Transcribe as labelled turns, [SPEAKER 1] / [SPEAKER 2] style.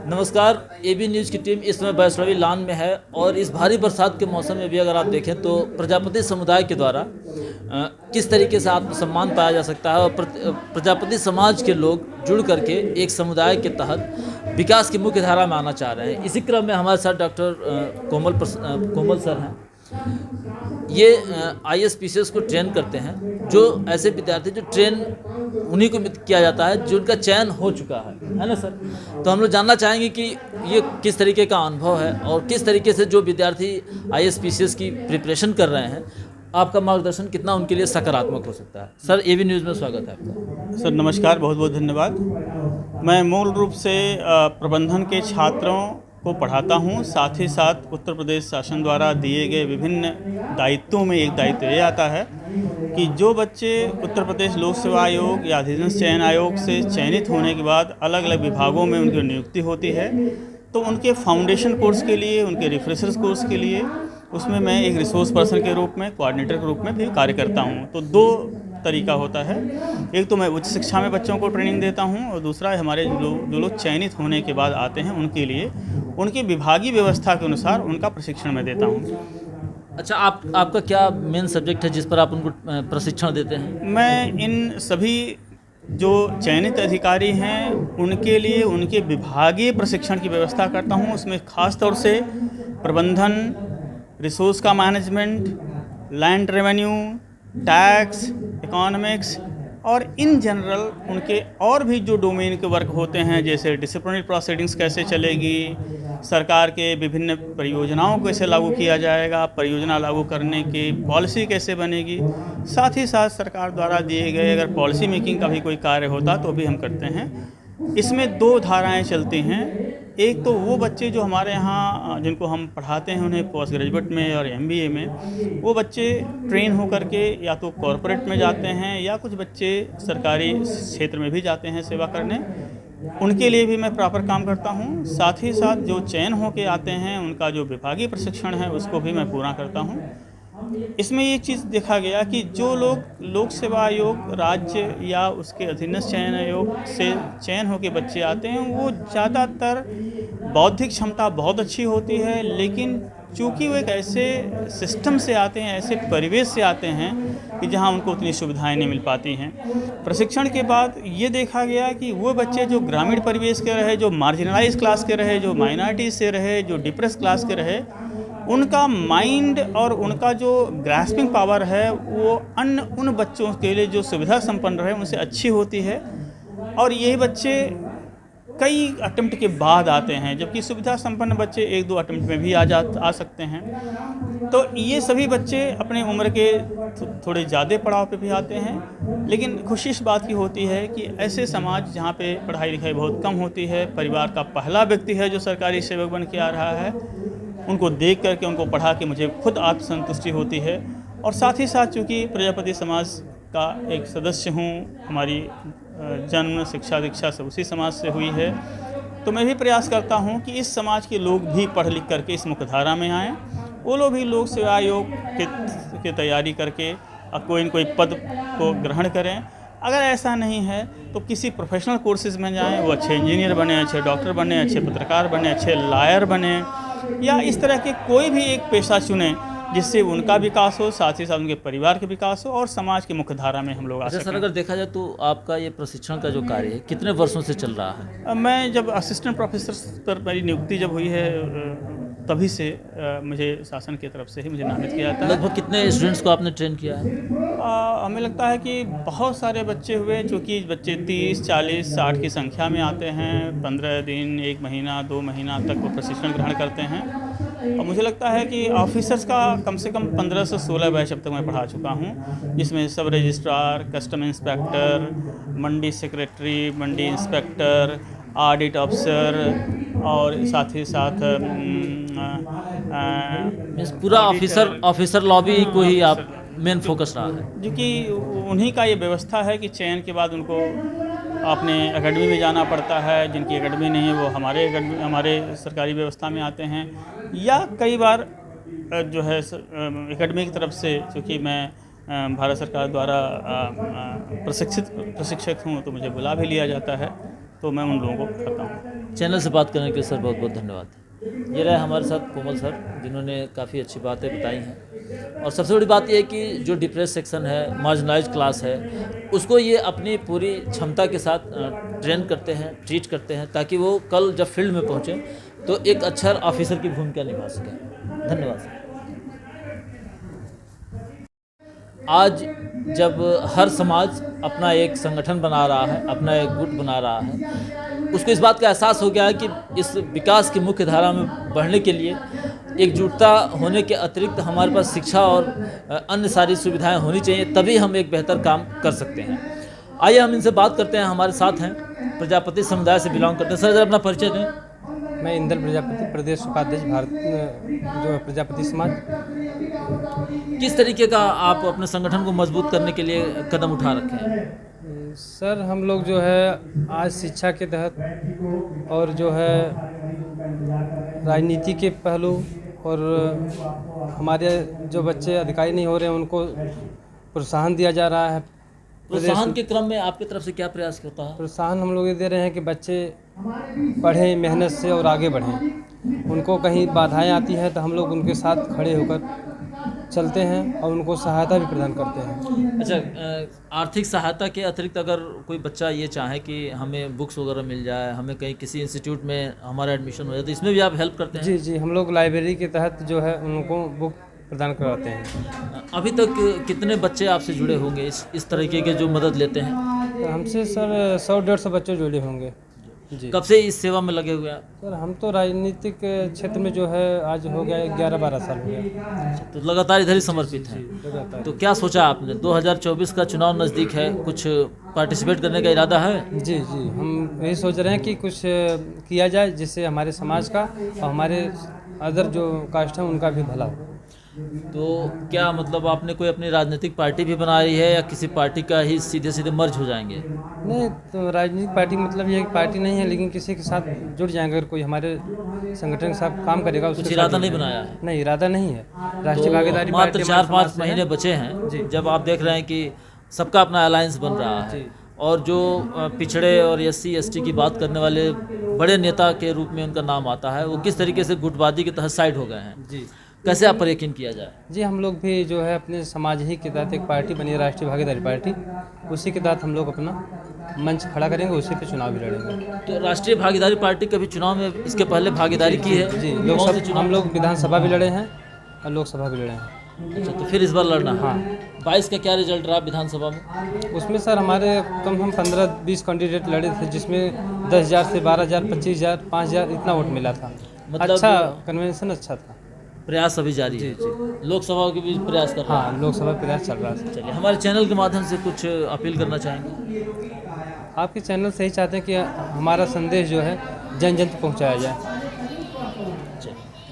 [SPEAKER 1] नमस्कार। AB news की team इस समय वैष्णवी लान में है और इस भारी बरसात के मौसम में भी अगर आप देखें तो प्रजापति समुदाय के द्वारा किस तरीके से आत्मसम्मान पाया जा सकता है और प्रजापति समाज के लोग जुड़ करके एक समुदाय के तहत विकास की मुख्य धारा में आना चाह रहे हैं। इसी क्रम में हमारे साथ डॉक्टर कोमल सर हैं। ये ISPCS को ट्रेन करते हैं, जो ऐसे विद्यार्थी जो ट्रेन उन्हीं को किया जाता है जो उनका चयन हो चुका है ना सर। तो हम लोग जानना चाहेंगे कि ये किस तरीके का अनुभव है और किस तरीके से जो विद्यार्थी ISPCS की प्रिपरेशन कर रहे हैं, आपका मार्गदर्शन कितना उनके लिए सकारात्मक हो सकता है। सर, एबी न्यूज़ में स्वागत है आपका।
[SPEAKER 2] सर नमस्कार, बहुत बहुत धन्यवाद। मैं मूल रूप से प्रबंधन के छात्रों को पढ़ाता हूँ, साथ ही साथ उत्तर प्रदेश शासन द्वारा दिए गए विभिन्न दायित्वों में एक दायित्व ये आता है कि जो बच्चे उत्तर प्रदेश लोक सेवा आयोग या अधिकांश चयन आयोग से चयनित होने के बाद अलग अलग विभागों में उनकी नियुक्ति होती है, तो उनके फाउंडेशन कोर्स के लिए, उनके रिफ्रेशर्स कोर्स के लिए उसमें मैं एक रिसोर्स पर्सन के रूप में, कोऑर्डिनेटर के रूप में भी कार्य करता हूँ। तो दो तरीका होता है, एक तो मैं उच्च शिक्षा में बच्चों को ट्रेनिंग देता हूँ और दूसरा हमारे जो लोग चयनित होने के बाद आते हैं उनके लिए उनकी विभागीय व्यवस्था के अनुसार उनका प्रशिक्षण मैं देता हूँ।
[SPEAKER 1] अच्छा, आपका क्या मेन सब्जेक्ट है जिस पर आप उनको प्रशिक्षण देते हैं?
[SPEAKER 2] मैं इन सभी जो चयनित अधिकारी हैं उनके लिए उनके विभागीय प्रशिक्षण की व्यवस्था करता हूँ। उसमें खास तौर से प्रबंधन, रिसोर्स का management, land revenue, tax, economics और इन जनरल उनके और भी जो डोमेन के वर्क होते हैं, जैसे डिसिप्लिनरी प्रोसीडिंग्स कैसे चलेगी, सरकार के विभिन्न परियोजनाओं को कैसे लागू किया जाएगा, परियोजना लागू करने की पॉलिसी कैसे बनेगी, साथ ही साथ सरकार द्वारा दिए गए अगर पॉलिसी मेकिंग का भी कोई कार्य होता तो भी हम करते हैं। इसमें दो धाराएं चलती हैं। एक तो वो बच्चे जो हमारे यहाँ जिनको हम पढ़ाते हैं उन्हें पोस्ट ग्रेजुएट में और MBA में, वो बच्चे ट्रेन होकर के या तो कॉरपोरेट में जाते हैं या कुछ बच्चे सरकारी क्षेत्र में भी जाते हैं सेवा करने। उनके लिए भी मैं प्रॉपर काम करता हूँ। साथ ही साथ जो चयन होके आते हैं उनका जो विभागीय प्रशिक्षण है उसको भी मैं पूरा करता हूँ। इसमें ये चीज़ देखा गया कि जो लोग लोक सेवा आयोग, राज्य या उसके अधीनस्थ चयन आयोग से चयन होकर बच्चे आते हैं वो ज़्यादातर बौद्धिक क्षमता बहुत अच्छी होती है, लेकिन चूँकि वो एक ऐसे सिस्टम से आते हैं, ऐसे परिवेश से आते हैं कि जहां उनको उतनी सुविधाएं नहीं मिल पाती हैं। प्रशिक्षण के बाद ये देखा गया कि वो बच्चे जो ग्रामीण परिवेश के रहे, जो मार्जिनलाइज क्लास के रहे, जो माइनॉरिटी से रहे, जो डिप्रेस क्लास के रहे, उनका माइंड और उनका जो ग्रास्पिंग पावर है वो अन्य उन बच्चों के लिए जो सुविधा संपन्न रहे उनसे अच्छी होती है। और यही बच्चे कई अटेम्प्ट के बाद आते हैं, जबकि सुविधा संपन्न बच्चे 1-2 अटेम्प्ट में भी आ सकते हैं। तो ये सभी बच्चे अपने उम्र के थोड़े ज़्यादा पड़ाव पे भी आते हैं। लेकिन खुशी इस बात की होती है कि ऐसे समाज जहाँ पे पढ़ाई लिखाई बहुत कम होती है, परिवार का पहला व्यक्ति है जो सरकारी सेवक बन के आ रहा है, उनको देख करके, उनको पढ़ा के मुझे खुद आत्मसंतुष्टि होती है। और साथ ही साथ चूँकि प्रजापति समाज का एक सदस्य हूँ, हमारी जन्म, शिक्षा, दीक्षा सब उसी समाज से हुई है, तो मैं भी प्रयास करता हूँ कि इस समाज के लोग भी पढ़ लिख करके इस मुख्यधारा में आएँ। वो लोग भी लोक सेवा आयोग की तैयारी करके कोई न कोई पद को ग्रहण करें। अगर ऐसा नहीं है तो किसी प्रोफेशनल कोर्सेज में जाएँ, वो अच्छे इंजीनियर बने, अच्छे डॉक्टर बने, अच्छे पत्रकार बने, अच्छे लॉयर बने, या इस तरह के कोई भी एक पेशा चुनें जिससे उनका विकास हो, साथ ही साथ उनके परिवार के विकास हो और समाज की मुख्य धारा में हम लोग आ सकें।
[SPEAKER 1] सर, अगर देखा जाए तो आपका ये प्रशिक्षण का जो कार्य है कितने वर्षों से चल रहा है?
[SPEAKER 2] मैं जब असिस्टेंट प्रोफेसर पर मेरी नियुक्ति जब हुई है तभी से मुझे शासन की तरफ से ही मुझे नामित किया जाता है।
[SPEAKER 1] लगभग कितने स्टूडेंट्स को आपने ट्रेन किया है?
[SPEAKER 2] हमें लगता है कि बहुत सारे बच्चे हुए, चूँकि बच्चे 30, 40, 60 की संख्या में आते हैं। 15 दिन, 1 महीना, 2 महीना तक वो प्रशिक्षण ग्रहण करते हैं। और मुझे लगता है कि ऑफिसर्स का कम से कम 15 से 16 बैच अब तक मैं पढ़ा चुका हूँ, जिसमें सब रजिस्ट्रार, कस्टम इंस्पेक्टर, मंडी सेक्रेटरी, मंडी इंस्पेक्टर, ऑडिट अफसर और साथ ही साथ
[SPEAKER 1] पूरा ऑफिसर लॉबी को ही आप मेन फोकस रहा है।
[SPEAKER 2] जो कि उन्हीं का ये व्यवस्था है कि चयन के बाद उनको अपने एकेडमी में जाना पड़ता है। जिनकी एकेडमी नहीं है वो हमारे सरकारी व्यवस्था में आते हैं, या कई बार जो है एकेडमी की तरफ से, चूँकि मैं भारत सरकार द्वारा प्रशिक्षक हूँ, तो मुझे बुला भी लिया जाता है। तो मैं उन लोगों को करता हूँ।
[SPEAKER 1] चैनल से बात करने के लिए सर बहुत बहुत धन्यवाद। ये रहे हमारे साथ कोमल सर, जिन्होंने काफ़ी अच्छी बातें बताई हैं। और सबसे बड़ी बात ये है कि जो डिप्रेस सेक्शन है, मार्जिनलाइज क्लास है, उसको ये अपनी पूरी क्षमता के साथ ट्रेन करते हैं, ट्रीट करते हैं, ताकि वो कल जब फील्ड में पहुँचे तो एक अच्छा ऑफिसर की भूमिका निभा सकें। धन्यवाद सर। आज जब हर समाज अपना एक संगठन बना रहा है, अपना एक गुट बना रहा है, उसको इस बात का एहसास हो गया है कि इस विकास की मुख्य धारा में बढ़ने के लिए एकजुटता होने के अतिरिक्त हमारे पास शिक्षा और अन्य सारी सुविधाएं होनी चाहिए, तभी हम एक बेहतर काम कर सकते हैं। आइए हम इनसे बात करते हैं। हमारे साथ हैं, प्रजापति समुदाय से बिलोंग करते हैं। सर, जरा अपना परिचय दें।
[SPEAKER 3] मैं इंदल प्रजापति, प्रदेश उपाध्यक्ष, भारत जो है प्रजापति समाज।
[SPEAKER 1] किस तरीके का आप अपने संगठन को मजबूत करने के लिए कदम उठा रखे हैं?
[SPEAKER 3] सर, हम लोग जो है आज शिक्षा के तहत और जो है राजनीति के पहलू और हमारे जो बच्चे अधिकारी नहीं हो रहे हैं उनको प्रोत्साहन दिया जा रहा है।
[SPEAKER 1] प्रोत्साहन के क्रम में आपकी तरफ से क्या प्रयास होता है?
[SPEAKER 3] प्रोत्साहन हम लोग ये दे रहे हैं कि बच्चे पढ़ें मेहनत से और आगे बढ़ें। उनको कहीं बाधाएं आती हैं तो हम लोग उनके साथ खड़े होकर चलते हैं और उनको सहायता भी प्रदान करते हैं।
[SPEAKER 1] अच्छा, आर्थिक सहायता के अतिरिक्त अगर कोई बच्चा ये चाहे कि हमें बुक्स वगैरह मिल जाए, हमें कहीं किसी इंस्टीट्यूट में हमारा एडमिशन हो जाए, तो इसमें भी आप हेल्प करते हैं?
[SPEAKER 3] जी जी, हम लोग लाइब्रेरी के तहत जो है उनको बुक प्रदान करवाते हैं।
[SPEAKER 1] अभी तक कितने बच्चे आपसे जुड़े होंगे इस तरीके के जो मदद लेते हैं?
[SPEAKER 3] हमसे सर 100-150 बच्चे जुड़े होंगे जी।
[SPEAKER 1] कब से इस सेवा में लगे हुए हैं?
[SPEAKER 3] सर, हम तो राजनीतिक क्षेत्र में जो है आज हो गया 11-12 साल हो गया।
[SPEAKER 1] तो लगातार इधर ही समर्पित हैं।
[SPEAKER 3] लगातार।
[SPEAKER 1] तो क्या सोचा आपने? 2024 का चुनाव नज़दीक है, कुछ पार्टिसिपेट करने का इरादा है?
[SPEAKER 3] जी जी, हम यही सोच रहे हैं कि कुछ किया जाए जिससे हमारे समाज का और हमारे अदर जो कास्ट हैं उनका भी भला हो।
[SPEAKER 1] तो क्या मतलब आपने कोई अपनी राजनीतिक पार्टी भी बनाई है या किसी पार्टी का ही सीधे सीधे मर्ज हो जाएंगे?
[SPEAKER 3] नहीं, तो राजनीतिक पार्टी मतलब ये पार्टी नहीं है, लेकिन किसी के साथ जुड़ जाएंगे। अगर कोई हमारे संगठन के साथ काम करेगा उसके
[SPEAKER 1] कुछ
[SPEAKER 3] साथ
[SPEAKER 1] इरादा
[SPEAKER 3] जुड़
[SPEAKER 1] नहीं
[SPEAKER 3] जाएंगे।
[SPEAKER 1] बनाया है?
[SPEAKER 3] नहीं, इरादा नहीं है। राष्ट्रीय
[SPEAKER 1] तो
[SPEAKER 3] भागीदारी
[SPEAKER 1] मात्र
[SPEAKER 3] पार्टी हमारे
[SPEAKER 1] 4-5
[SPEAKER 3] समाज से
[SPEAKER 1] महीने
[SPEAKER 3] है।
[SPEAKER 1] बचे हैं, जब आप देख रहे हैं कि सबका अपना अलायंस बन रहा है और जो पिछड़े और SC/ST की बात करने वाले बड़े नेता के रूप में उनका नाम आता है, वो किस तरीके से गुटबाजी के तहत साइड हो गए हैं,
[SPEAKER 3] जी
[SPEAKER 1] कैसे आप पर यकीन किया जाए?
[SPEAKER 3] जी, हम लोग भी जो है अपने समाज ही के तहत एक पार्टी बनी है, राष्ट्रीय भागीदारी पार्टी। उसी के तहत हम लोग अपना मंच खड़ा करेंगे, उसी पे चुनाव भी लड़ेंगे।
[SPEAKER 1] तो राष्ट्रीय भागीदारी पार्टी कभी चुनाव में इसके पहले भागीदारी की है?
[SPEAKER 3] जी,
[SPEAKER 1] कौन से
[SPEAKER 3] लोकसभा
[SPEAKER 1] चुनाव?
[SPEAKER 3] हम लोग विधानसभा भी लड़े हैं और लोकसभा भी लड़े हैं।
[SPEAKER 1] अच्छा, तो फिर इस बार लड़ना है?
[SPEAKER 3] हाँ।
[SPEAKER 1] 22 का क्या रिजल्ट रहा विधानसभा में?
[SPEAKER 3] उसमें सर हमारे कम से कम 15-20 कैंडिडेट लड़े थे, जिसमें 10,000 से 12,000, 25,000, 5,000 इतना वोट मिला था।
[SPEAKER 1] मतलब
[SPEAKER 3] अच्छा कन्वेंशन अच्छा था।
[SPEAKER 1] प्रयास अभी जारी है? लोकसभा के भी प्रयास कर रहे हैं?
[SPEAKER 3] हाँ, लोकसभा प्रयास चल रहा है।
[SPEAKER 1] चलिए, हमारे चैनल के माध्यम से कुछ अपील करना चाहेंगे?
[SPEAKER 3] आपके चैनल से ही चाहते हैं कि हमारा संदेश जो है जन जन तक पहुँचाया जाए।